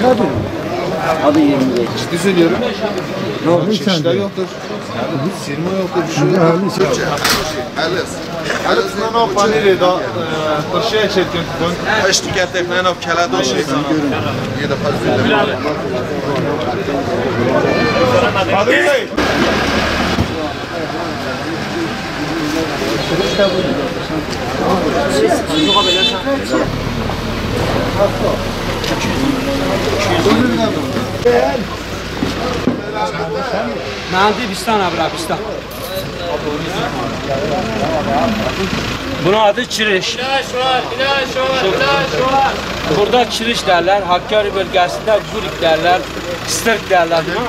Abi 25. Ciddi söylüyorum. Ne oldu? Çeşitler yoktur. Sirma yoktur. Bir şey yok. Halısından o paneli da tırşıya çektim. Eş tükenteklerin o kelada şey. Ya da fazla. Hadi Bey. Mendi Bistan Arabistan. Bunun adı çiriş. Burada çiriş derler. Hakkari bölgesinde gurik derler. Stırk derler buna.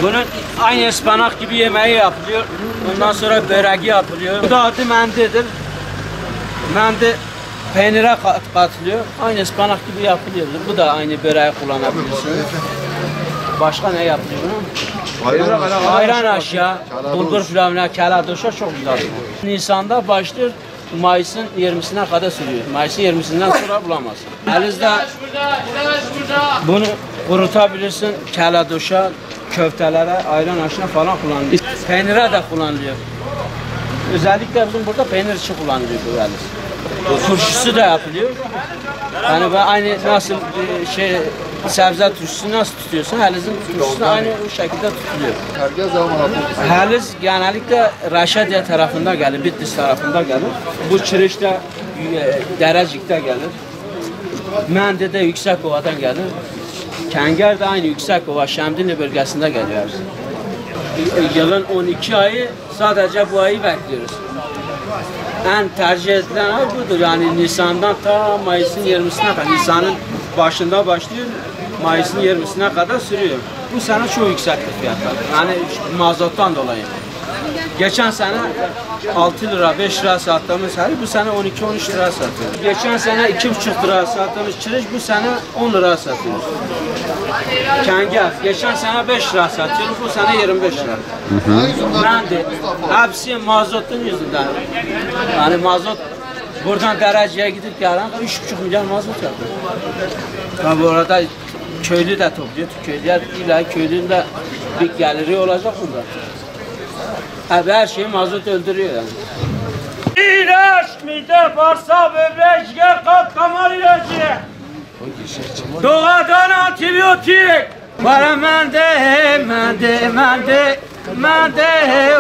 Bunun aynı ıspanak gibi yemeği yapılıyor. Ondan sonra böreği yapılıyor. Bu da adı mendidir. Mendi peynire katılıyor. Aynı ıspanak gibi yapılıyor. Bu da aynı böreği kullanabilirsiniz. Başka ne yapılıyor bunun? Ayran aşağı, bulgur pilavına, keladoşa çok güzel. Nisan'da başlıyor, Mayıs'ın 20'sine kadar sürüyor. Mayıs'ın 20'sinden sonra bulamazsın. Elinizde bunu kurutabilirsin, keladoşa, köftelere, ayran aşına falan kullanılıyor. Peynire de kullanılıyor. Özellikle bizim burada peynir için kullanılıyor bu eliz. Turşusu da yapılıyor. Yani ben aynı nasıl sebze turşusu nasıl tutuyorsun, helizin turşusu da aynı o şekilde tutuluyor. Heliz genellikle Raşadiye tarafında gelir, Bitlis tarafında gelir. Bu çiriş de Derecik'te gelir. Mendi de Yüksekova'dan gelir. Kenger de aynı Yüksekova, Şemdinli bölgesinde geliyor. Yılın 12 ayı sadece bu ayı bekliyoruz. En tercih edilen ay budur. Yani Nisan'dan ta Mayıs'ın 20'sine kadar, Nisan'ın başında başlıyor, Mayıs'ın 20'sine kadar sürüyor. Bu sene çok yüksekti fiyatlar. Yani mazottan dolayı. Geçen sene 6 lira, 5 lira sattığımız hali bu sene 12-13 lira satıyoruz. Geçen sene 2,5 lira sattığımız çiriş bu sene 10 lira satıyoruz. Kenger, geçen sene 5 lira satıyoruz, bu sene 25 lira. Mendi, hepsi mazotun yüzünden. Yani mazot buradan Dereceye gidip gelen 3,5 milyar mazot yapıyor. Tabi orada köylü de topluyor, köylüler illa köylünün de bir geliri olacak bunda. Abi her şeyi mazot öldürüyor yani. İlaç, mide, bağırsak, böbrek, ciğer, kalp, damar ilacı. Doğadan antibiyotik. Para mende,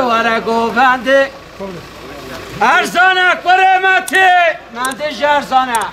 vara govende. Erzana, para mati. Mende jerzana.